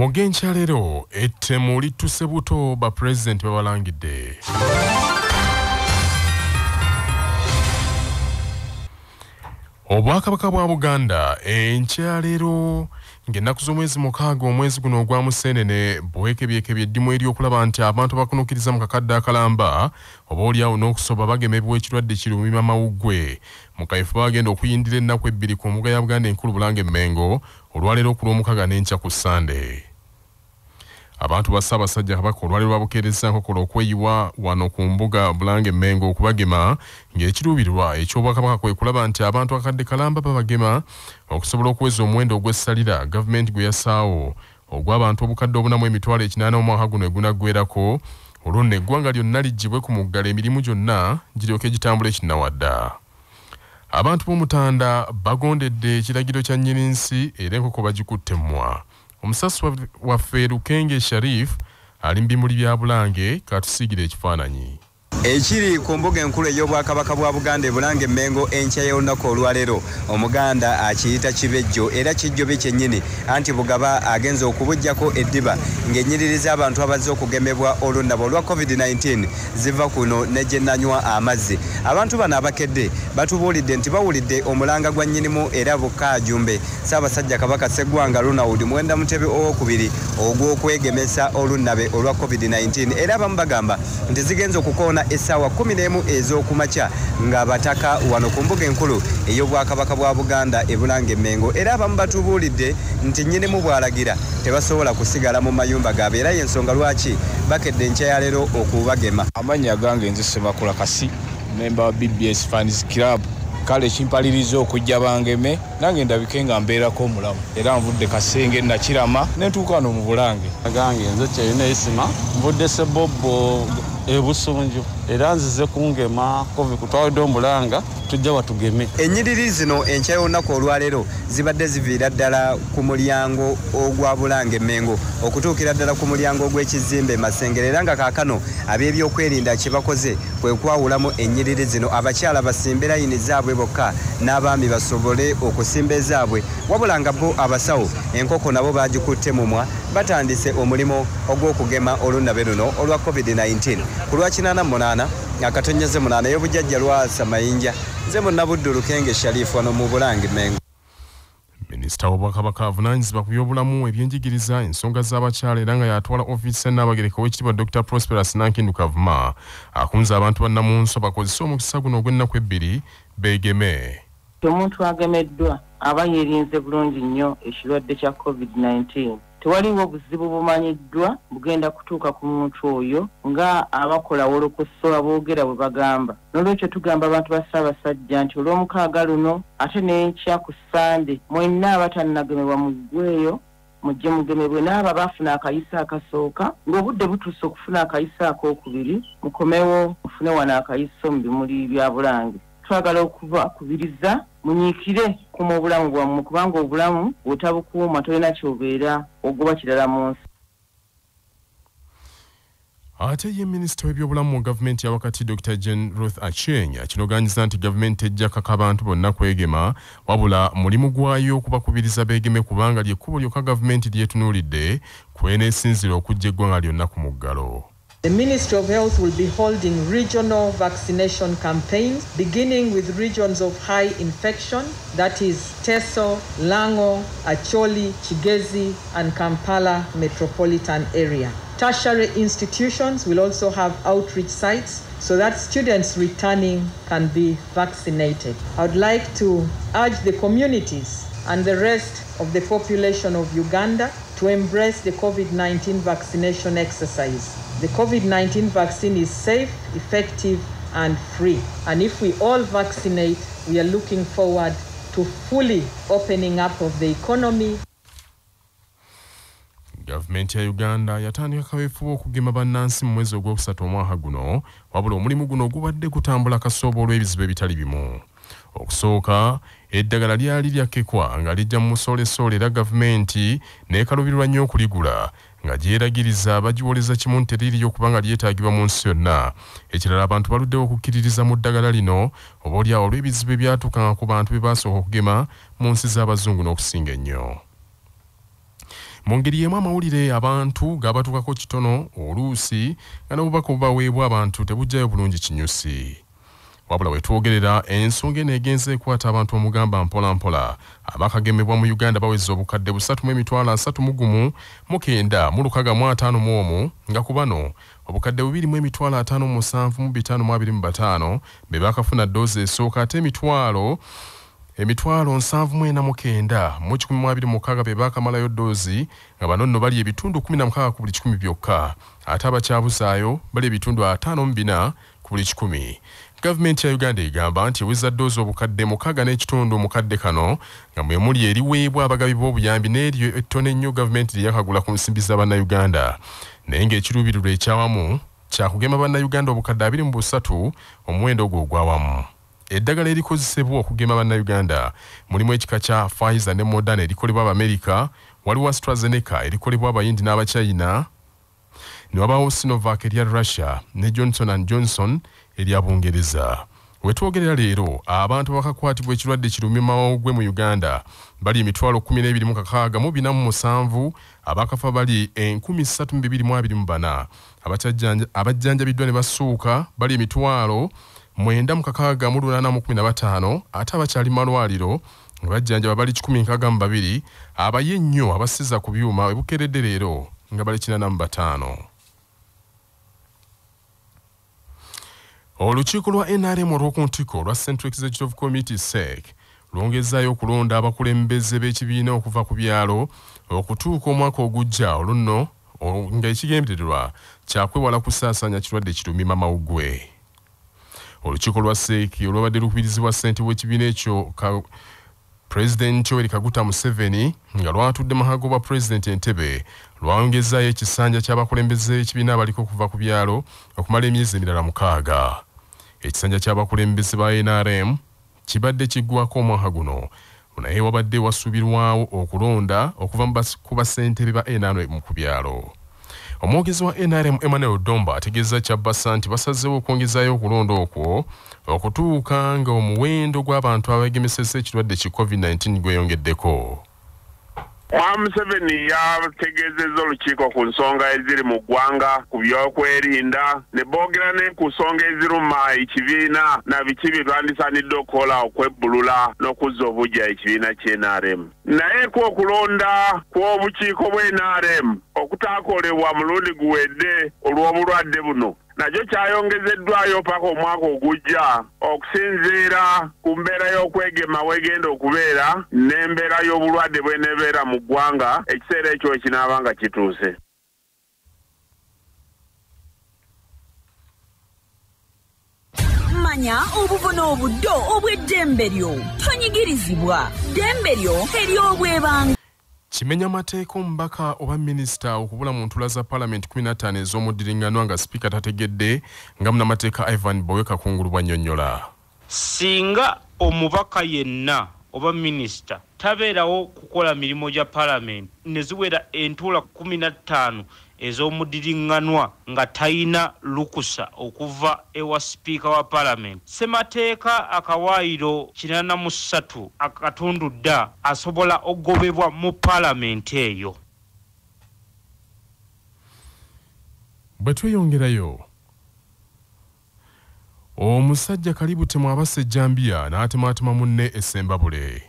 Mugencha lero Ettemu lituse Buto ba President Babalangidde. Obwakabaka bwa Buganda enkya lero ng'ennaku z'omwezi mukaaga omwezi guno ogwa Museenene bwekebye eddimu eri okulaba nti abantu bakunuukiriza mu kakadde akalamba oboolyawo n'okusoba bagemebwa ekirwadde kirumima mawuggwe mu kayifu bagenda okuyindira ennaku ebbiri ku mbuga ya Buganda enkulu Bulange Mmengo olwaleero ku Lwomukaaga n'enkya ku Sande. Abantu ba Ssaabasajja Kabaka olwaleero babukeereza nkokola okweyiwa wano ku mbuga Bulange Mmengo okubagema ng'ekiruubirirwa eky'Obwakabaka kwe kulaba nti abantu akadde kalamba babagema okusobola okuweza omuwendo ogw'essalira gavumenti gwe yasaawo ogw'abantu obukadde obunamu emitwalo 80 omwaka guno egunaggweerako olwo nno eggwanga lyonna lijjibwe ku muggalo emirimu gyonna giryoke gitambule kinnawadda. Abantu b'Omutanda bagondedde ekiragiro kya nnyini-nsi era enkoko bagikutte mmwa. Omusasi waffe Lukenge Sharif ali mu bimuli bya Bulange katusiigire ekifaananyi. Ekiri ku mbuga enkulu ey'Obwakabaka bwa Buganda Bulange Mmengo enkya y'olunaku olwaleero Omuganda akiyita kibejjo era kijjobe kyennyini anti Bugaba agenza okubujjako eddiba ng'ennyiririza abantu abazze okugemebwa olunnabo olwa COVID-19 ziva kuno ne gye nanywa amazzi. Abantu bano abakedde batubuulidde nti bawulidde omulanga gwa nnyinimu era Bukaajumbe Ssaabasajja Kabaka Sseggwanga Ronald Mwenda Mutebe owookubiri ogw'okwegemesa olunnabe olwa COVID-19 era abamu bagamba nti zigenza okukoona essaawa 11 ez'okumakya ng'abataka wano ku mbuga enkulu ey'Obwakabaka bwa Buganda Bulange Mmengo era abamu batubuulidde nti nnyinimu bw'alagira tebasobola kusigala mu mayumba gaabwe era y'ensonga lwaki bakedde enkya ya leero okubagema. Amannya gange nze Semakula Kasi member wa BBS Fans Club kale kimpaliriza okujja bangeme nange ndabike nga mbeerako omulamu era nvudde Kasenge nakirama nentuuka wano mu Bulange. Gange nze Kyalina Isima nvudde Ssebobbo Ebusonjo era nzize kungema covid kutwalidde omulanga tujja watugeme. Ennyiriri zino enkya y'olunaku olwaleero zibadde ziviira ddala ku mulyango ogwa Bulange Mmengo okutuukira ddala ku mulyango ogw'ekizimbe Masengere era nga kaakano ab'ebyokwerinda kye bakoze kwe kwawulamu ennyiriri zino abakyala basimbe layini zaabwe bokka n'abaami basobole okusimba ezaabwe wabula nga bo abasawo enkoko nabo bagikutte mumwa batandise omulimo ogw'okugema olunnabe luno olwa COVID-19 ku lwa 88 akatonnyeze 8 y'obujjajja Lwasa Mayinja nze Munnabuddu Lukenge Sharif wano mu Bulange Mmengo. Minisita w'Obwakabaka avunaanyizibwa ku by'obulamu ebyenjigiriza ensonga z'abakyala era nga yatwala ofiisi Nnaabagereka ow'ekitiibwa Dr. Prosperous Nankindu Kavuma akunze abantu bannamunso bakozese omukisa guno ogw'ennaku ebbiri beegeme. Omuntu agemeddwa aba yeerinze bulungi nnyo ekirwadde kya COVID-19. Tewaliwo buzibu bumanyiddwa bugenda kutuuka ku muntu oyo nga abakola wolokoso boogera bwe bagamba. N'olwekyo tugamba abantu ba Ssaabasajja nti olw'omukaaga luno ate n'enkya ku Sande mwenna abatannagemebwa mu ggweyo mujje mugemebwe n'abo baafuna akayisa akasooka ng'obudde butuuse okufuna akayisa akookubiri mukomewo mufune wano akayisa mu bimuli bya Bulange. Twagala okubakubiriza munyiikire ku bulamu bwammwe kubanga obulamu bw'otabukuuma tolina ky'obeera ogoba kirala mu nsi. Ate ye minisita w'ebyobulamu mu gavumenti ya wakati Dr. Jane Ruth Aceng akinogaanyiza nti gavumenti ejja kaka abantu bonna kwegema wabula mulimu gwayo okubakubiriza beegeme kubanga ly'ekkubo lyokka gavumenti lyetunuulidde kweneesinzira okujja eggwanga lyonna ku muggalo. The Ministry of Health will be holding regional vaccination campaigns, beginning with regions of high infection, that is Teso, Lango, Acholi, Kigezi, and Kampala metropolitan area. Tertiary institutions will also have outreach sites so that students returning can be vaccinated. I would like to urge the communities and the rest of the population of Uganda to embrace the COVID-19 vaccination exercise. The COVID-19 vaccine is safe, effective, and free. And if we all vaccinate, we are looking forward to fully opening up of the economy. Gavumenti ya Uganda yatandika kaweefube okugema bannansi mu mwezi ogwokusatu omwaka guno wabula omulimu guno gubadde gutambula kasooba olw'ebizibu ebitali bimu. Okusooka eddagala lyali lyakkekwa nga lijja mu musolesoole era gavumenti n'ekalubirwa nnyo okuligula nga gyeragiriza bagiwoleza kimu nti teririyo okubanga lyetaagibwa mu nsi yonna. Ekirala abantu baluddewo okukkiririza mu ddagala lino oboolyawo olw'ebizibu ebyatuukanga ku bantu be baasooka okugema mu nsi z'abazungu n'okusinga ennyo. Mu ngeri y'emu amawulire abantu gabatukako kitono oluusi nga n'obubaka obubaweebwa abantu tebujjayo bulungi kinyusi. Wabula wetwogerera ensonga eno egenze ekwata abantu omugamba mpola mpola abakagemebwa mu Uganda baweza obukadde 3,339,655 nga ku bano obukadde 2,575,525 be bakafuna doozi esooka ate emitwalo 79,126 be bakamalayo doozi nga bano nno bali ebitundu 16 ku buli 100 byokka ate abakyabuzaayo bali ebitundu 54 ku buli 100. Gavumenti ya Uganda egamba nti eweza doozi obukadde 6.5 mukadde kano nga mwe muli eriweebwa abagabi b'obuyambi n'eryo ettono ennyo gavumenti lye yakagula ku nsimbi za bannayuganda naye ng'ekiruubirirwa ekyawamu kyakugema bannayuganda obukadde 23 omuwendo ogwo ogwawamu. Eddagala erikozesebwa okugema bannayuganda mulimu ekika kya Pfizer ne Moderna erikolebwa Abamerika, waliwo AstraZeneca erikolebwa Abayindi n'Abachina, ne wabaawo Sinovac erya Russia ne Johnson & Johnson erya Bungereza. Wetwogerera leero abantu bakakwatibwa ekirwadde kirumimawogwe mu Uganda bali 12,647 abakafa bali 13,224 abajjanjabiddwa ne basuuka bali 9,685 ate abakyali malwaliro bajjanjaba bali 162 abaye nnyo abasiza ku byuma ebukeredde leero nga bali 45. Olukiiko lwa NRM olw'okuntiko lwa Central Executive Committee SEC lwongezaayo okulonda abakulembeze b'ekibiina okuva ku byalo okutuuka omwaka ogujja olunno nga ekigendererwa kyakwewala kusaasaanya kirwadde kirumima mawuggwe. Olukiiko lwa SEC olwabadde lukubirizibwa ssente w'ekibiina ekyo President Yoweri Kaguta Museveni nga lwatudde mahago bwa President Entebbe lwongezaayo ekisanja ky'abakulembeze ekibiina abaliko okuva ku byalo okumala emyezi emirala 6. Ekisanja ky'abakulembeze ba NRM kibadde kiggwako omwaka guno naye wabadde wasuubirwawo okulonda okuva ku bassentebe ba NRM ku byalo. Omwogezi wa NRM Emmanuel Domba ategeeza Kyabasa nti basazeewo okwongezaayo okulonda okwo okutuuka nga omuwendo gw'abantu abeegemeseza ekirwadde ki COVID-19 gweyongeddeko. Museveni yategeezezza olukiiko ku nsonga eziri mu ggwanga ku byokwerinda ne boogera ne ku nsonga eziruma ekibiina na biki bye twandisaanidde okukola okwebbulula n'okuzza obuggya ekibiina ky'NRM. Naye ku okulonda kw'obukiiko bw'NRM okutaakolebwa mulundi guwedde olw'obulwadde buno nakyo kyayongezeddwayo paka omwaka ogujja okusinziira ku mbeera y'okwegema wegenda okubeera n'embeera y'obulwadde bwenebeera mu ggwanga ekiseera ekyo ekinaaba nga kituuse. Manya obubona obuddo obw'eddembe lyo tonyigirizibwa ddembe lyo ery'obwebanga. Kimenya mateeka omubaka oba minisita okubula mu ntula za Parliament 15 ez'omuddiringanwa nga sipiika tategedde nga munnamateeka Ivan Boweka kungulu bwannyonnyola. Singa omubaka yenna oba minisita tabeerawo kukola mirimu gya Parliament ne ziwera entula 15 ez'omuddiringanwa nga tayina lukusa okuva ewa sipiika wa Parliament, ssemateeka akawaayiro 83 akatundu dda asobola okugobebwa mu Parliament eyo. Bwe tweyongerayo omusajja kalibu temu abassa Jambia n'atemaatema munne essembabule.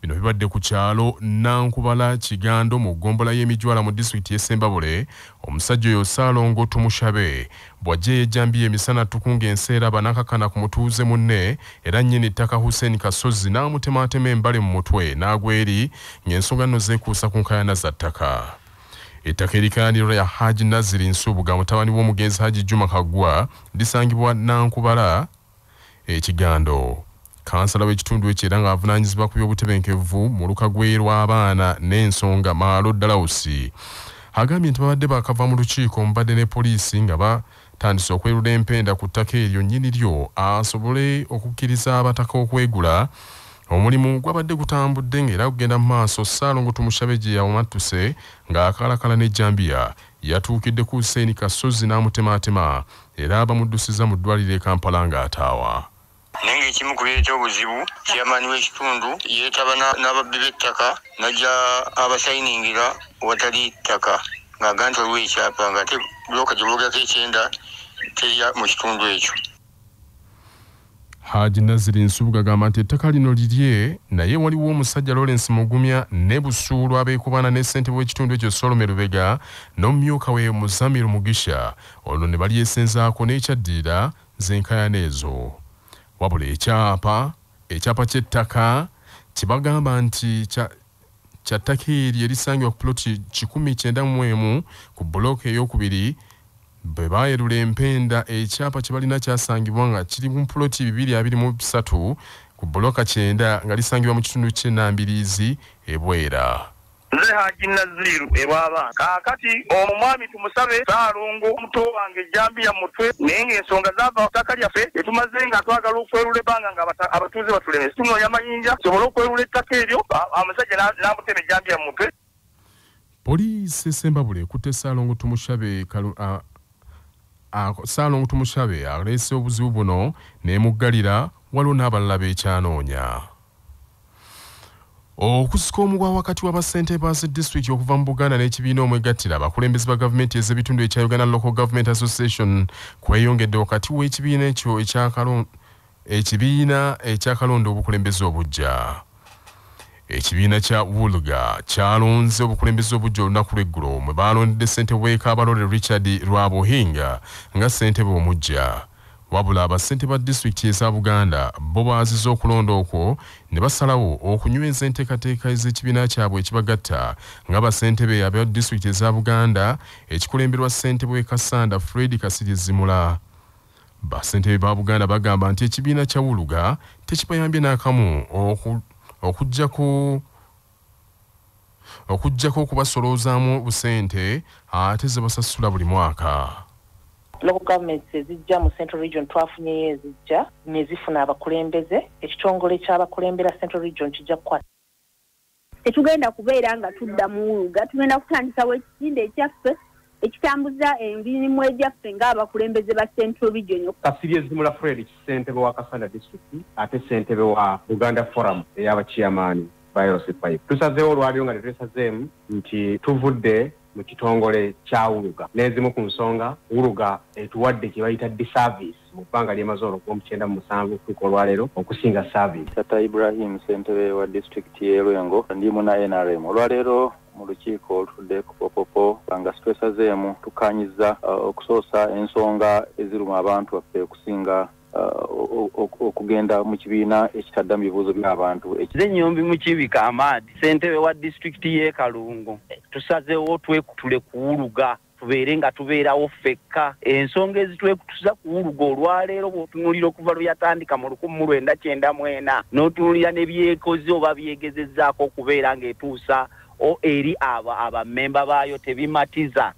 Bino bibadde ku kyalo Nankubala Kigando mu ggombola y'emijwala mu disitulikiti y'Essembabule. Omusajja oyo Ssaalongo Tumushabe bw'ajja Jambia emisana tukunga enseera banakakana ku mutuuze munne era nnyini ttaka Hussein Kasozi n'amutemaatema embale mu mutwe n'agwa eri ng'ensonga nno zeekuusa ku nkayana za ttaka. Ettaka erikayaniro ya Haji Naziri Nsubuga mutabani w'omugenzi Haji Juma Kagwa lisangibwa Nankubala Ekigando. Kansala w'ekitundu ekyo era ng'avunaanyizibwa ku by'obutebenkevu mu Lukagwe lw'abaana n'ensonga Malo Dalausi agambye nti babadde bakava mu lukiiko mubadde ne poliisi nga batandise okwerula empenda ku ttaka eryo nnyini lyo asobole okukkiriza abataka okwegula. Omulimu gwabadde gutambudde ng'era kugenda mu maaso. Ssaalongo Tumushabe gye yawamattuse ng'akalakala ne Jambia yatuukidde ku Hussein Kasozi n'amutemaatema era abamuddusiza mu ddwaliro e Kampala ng'ataawa. Nenge kimu kuleeta obuzibu chairman w'ekitundu yeetaba n'ababbi b'ettaka najja abasayiningira watali ttaka ng'aga nti waliwo ekyapa nga ate bulooka gye boogako ekyenda terya mu kitundu ekyo. Haji Naziri Nsubuga agamba nti ettaka lino lirye naye waliwo omusajja Lawrence Mugumya ne Busuulu abeekubana ne ssentebe w'ekitundu ekyo Solomon Lubega n'omumyuka we Muzamiru Mugisha olwo ne balyesenzaako n'ekyaddirira z'enkaayana ezo. Wabula ekyapa ky'ettaka kibagamba nti kya ttaka eryo erisangibwa ku puloti 191 ku bulooka ey'okubiri bwe baayerula empenda ekyapa kye balina kyasangibwa nga kiri mu puloti 223 ku bulooka 9 nga lisangibwa mu kitundu ky'e Nambirizi e Bwera. Nze Haji Naziru ewaba kakati omwami tumusabe Saalongo omuto wange Jambiya mutwe naye ng'ensonga zaava ttaka lyaffe etumaze nga twagala okwerula ebbanga nga abatuuze batuleme tunoonya amayinja sobola okwerula ettaka eryo omusajja n'amutema Jambiya mutwe. Poliisi Sembabule ekutte Saalongo Tumushabe aleese obuzibu buno n'emuggalira waliwo n'abalala b'ekyanoonya. Okusika omugwa wakati w'abassentebe ba disitulikiti okuva mu Buganda n'ekibiina omwegattira abakulembeze ba gavumenti ez'ebitundu ekya Uganda Local Government Association kweyongedde wakati w'ekibiina ekyo ekyakalonda obukulembeze obujja. Ekibiina kya Wulga kyalonze obukulembeze obujja olunaku lw'eggulo mwe baalondedde ssentebe w'e Richard Rwabuhinga nga ssentebe omujja. Wabula abassentebe ba disitulikiti eza Buganda bo baazizza okulonda okwo ne basalawo okunyweza enteekateeka ez'ekibiina kyabwe ekibagatta nga bassentebe aba disitulikiti eza Buganda ekikulemberwa ssentebe w'e Kasanda Fred Kasirizimula. Bassentebe ba Buganda bagamba nti ekibiina kya Wuluga tekibayambye n'akamu okuggyako okubasoloozaamu busente ate ze basasula buli mwaka. Local governments ezijja mu Central Region twafunyeyo ezijja ne zifuna abakulembeze ekitongole ky'abakulembera Central Region kijja kukwata. Tetugenda kubeera nga tudda mu Wuluga, tugenda kutandikawo ekisinde ekyaffe ekitambuza emirimu egyaffe ng'abakulembeze ba Central Region. Kasirizimula Fred ssentebe wa Kasanda District ate ssentebe wa Buganda Forum ey'abachairman Bayrosipayi. Tusazeewo olwaliyo nga tetusazeemu nti tuvudde mu kitongole kya Wuluga n'ezimu ku nsonga Wuluga etuwadde kye bayita disservice mu bbanga ly'emaze olw'omu97 okutuuka olwaleero okusinga service. Tata Ibrahim ssentebe wa district y'e Lwengo ndimu na NRM olwaleero mu lukiiko olutudde ku Popopo nga twesazeemu tukanyiza okusoosa ensonga eziruma abantu baffe okusinga okugenda mu kibiina ekitaddamu bibuuzo by'abantu. Ekizenyombi mu kibika Amadi ssentebe wa district y'e Kalungu tusazeewo twekutule ku Wuluga tubeere nga tubeerawo ffekka. Ensonga ezitwekutuza ku Wuluga olwaleero bw'otunuulira okuva lwe yatandika mu 1994 n'otunuulira ne byekoze oba byegezezzaako okubeera ng'etuusa eri abamemba baayo tebimatiza.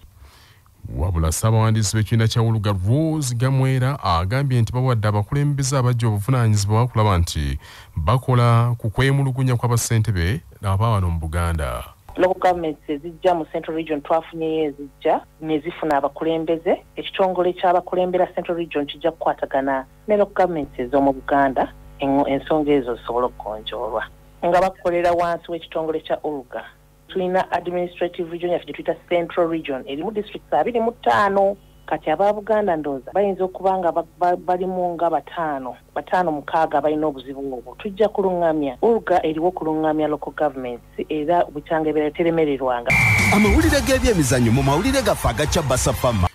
Wabula Ssaabawandiisi w'ekibiina kya Wuluga Rose Gamwera agambye nti bawadde abakulembeze abajja obuvunaanyizibwa okulaba nti bakola ku kwemulugunya kw'abassentebe abawano mu Buganda. Local governments ezijja mu Central Region twafunyeyo ezijja ne zifuna abakulembeze ekitongole ky'abakulembera Central Region kijja kukwatagana ne local governments ez'omu Buganda ensonga ezo zisobola okugonjoolwa nga bakolera wansi w'ekitongole kya Wuluga. Tulina administrative region yaffe tuyita Central Region erimu districts 25 kati aba Buganda ndooza bayinza okuba nga balimu nga bataano mukaaga balina obuzibu obwo. Tujja kulungamya Wuluga eriwo kulungamya local governments era bukyangebera teremererwanga. Amawulire g'ebyemizannyo mu mawulire gaffe agakya basafama.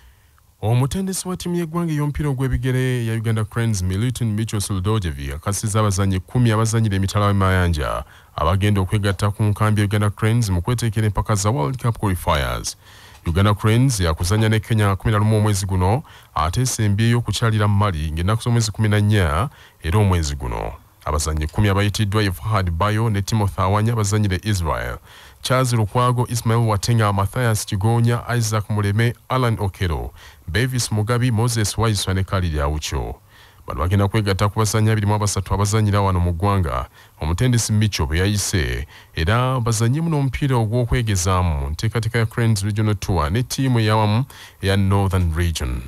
Omutendesi wa ttiimu y'eggwanga ey'omupiira ogw'ebigere ya Uganda Cranes Militon Mitchell Suldojevi akasizza abazannyi 10 abazannyira emitala w'Emayanja abagenda okwegatta ku nkambi ya Uganda Cranes mu kweteekera empaka za World Cup Qualifiers. Uganda Cranes yakuzanya ne Kenya 11 omwezi guno ate esembyeyo okukyalira mu Mali ng'ennaku z'omwezi 14 era omwezi guno. Abazannyi 10 abayitiddwa Fahad Bayo ne Timothy Awanya bazannyire Israel. Charles Lukwago, Ismail Watenga, Matthias Kigonya, Isaac Muleme, Alan Okero, Bevis Mugabi, Moses Waiswa ne Kalili Aucho. Bano bagenda kwegatta ku bazannyi 23 abazannyira wano mu ggwanga. Omutendesi Micho bwe yayise era bazannyi muno omupiira ogw'okwegezaamu nteekateeka ya Cranes Regional Tour ne ttiimu eyawamu eya Northern Region.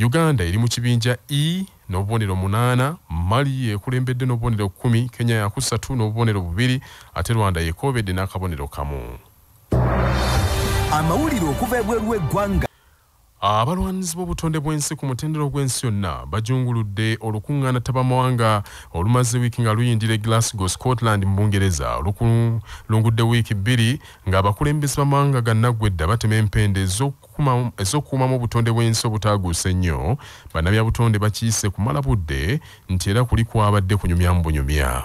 Uganda eri mu kibinja E n'obubonero 8, Mali ekulembedde n'obubonero 10, Kenya yakusatu n'obubonero 2, ate Rwanda yekoobedde n'akabonero kamu. Amawulire okuva ebweru w'eggwanga. Abalwanirizi b'obutonde bw'ensi ku mutendera gw'ensi yonna bajunguludde olukungaana tabamawanga olumaze wiiki nga luyindira Glasgow, Scotland mu Bungereza. Lungudde wiiki 2 ng'abakulembeze b'amawanga gannaggwedda batema empende ez'okukuumamu obutonde bw'ensi obutaaguuse ennyo. Bannabyabutonde bakiise kumala budde nti era kuli kwabadde kunyumyamu bunyumya.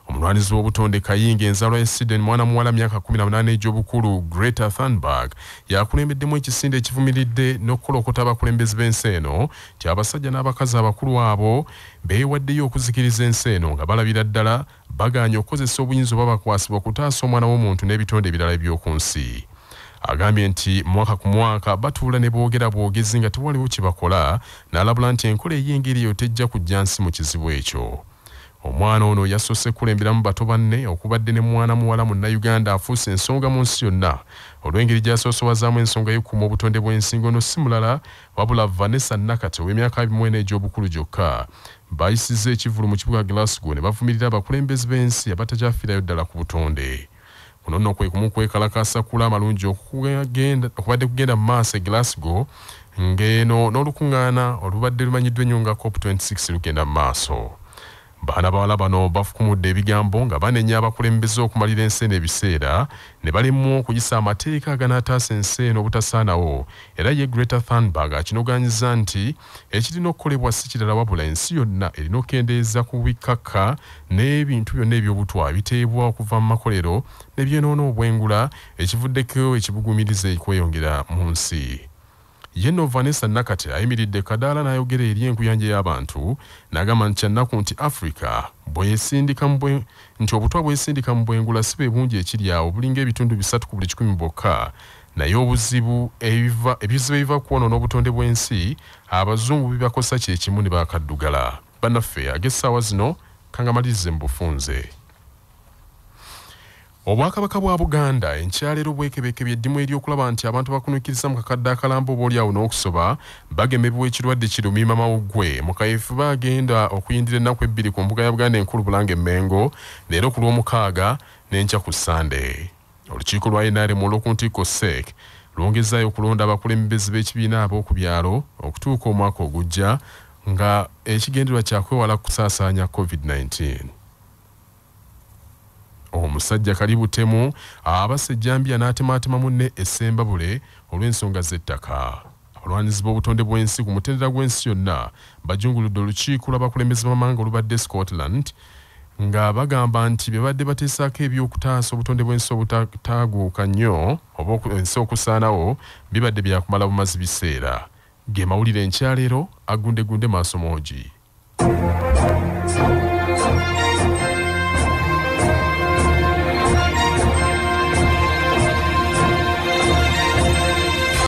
Omulwanizi w'obutonde Kayinga enzaalwa ya Sydney mwana muwala myaka 18 egy'obukulu Greta Thunberg yakulembeddemu ekisinde ekivumiridde n'okukolokota abakulembeze b'ensi eno nti abasajja n'abakazi abakulu abo beewaddeyo okuzikiriza ensi eno nga balabira ddala bagaanye okukozesa obuyinza obabakwasibwa okutaasa omwana w'omuntu n'ebitonde ebirala eby'oku nsi. Agambye nti mwaka ku mwaka batuula ne boogera bwogezi nga tewaliwo kye bakola, n'alabula nti enkola ey'engeri eyo tejja kujja nsi mu kizibu ekyo. Omwana ono yasoose kulemberamu bato banne okubadde ne mwana muwala Munnayuganda afuuse ensonga mu nsi yonna olw'engeri gy'asoosowazaamu ensonga y'okukuuma obutonde bw'ensi ono si mulala wabula Vanessa Nakate ow'emyaka 24 egy'obukulu gyokka. Bayisizza ekivulu mu kibuga Glasgow ne bavumirira abakulembeze b'ensi abatajaafiirayo ddala ku butonde. Kuno nno kwe kumu kwekalakaasa kula amalungi okubadde kugenda mu maaso e Glasgow ng'eno n'olukuŋŋaana olubadde lumanyiddwa ennyo nga COP26 lugenda mu maaso. Baana bawala bano bafukumudde ebigambo nga banenya abakulembeze okumalira ensi eno ebiseera ne balemwa okuyisa amateeka aganaataasa ensi eno obutasaanawo, era ye Greta Thunberg akinoganyiza nti ekirina okukolebwa si kirala wabula ensi yonna erina okukendeeza ku bikakka n'ebintu byonna eby'obutwa biteebwa okuva mu makolero ne byenoona obwengula ekivuddeko ekibugumiriza ekweyongera mu nsi. Yenno Vanessa Nakate ayimiridde kadaala n'ayogera eri enkuyanja y'abantu n'agamba nti kyannaku nti Africa nti obutwa bwesindika mu bwengula si bwe bungi ekiri awo bulinga ebitundu 3 ku buli 100 bwokka, naye ebizibu ebiva kwonoona obutonde bw'ensi abazungu bibakosa kye kimu ne bakaddugala. Bannaffe ag'essaawa zino kangamalirize mu bufunze. Obwakabaka bwa Buganda enkyalero bwekebekebye eddimu ery'okulaba nti abantu bakunukkiriza mu kakadde akalamba oboolyawo n'okusoba bagemebwa ekirwadde kirumima mawuggwe mu kayeefu bagenda okuyindira ennaku 2 ku mbuga ya Buganda enkulu Bulange Mmengo leero ku Lwomukaaga n'enkya ku Sande. Olukiiko lwa NRM olw'oku ntikko SEC lwongezaayo okulonda abakulembeze b'ekibiina ab'oku byalo okutuuka omwaka ogujja nga ekigendererwa kyakwewala kusaasaanya COVID-19. Omusajja Kalibu Ettemu abase Jambia n'atemaatema munne essembabule olw'ensonga z'ettaka. Abalwanizi b'obutonde bw'ensi ku mutendera gw'ensi yonna bajunguludde olukiiko lw'abakulembeze b'amawanga olubadde Scotland nga bagamba nti be badde bateesaako eby'okutaasa obutonde bw'ensi obutaaguuka nnyo oba ensi okusaanawo bibadde byakumala bumazi biseera. Ge mawulire enkyaleero agundegunde maaso moogi.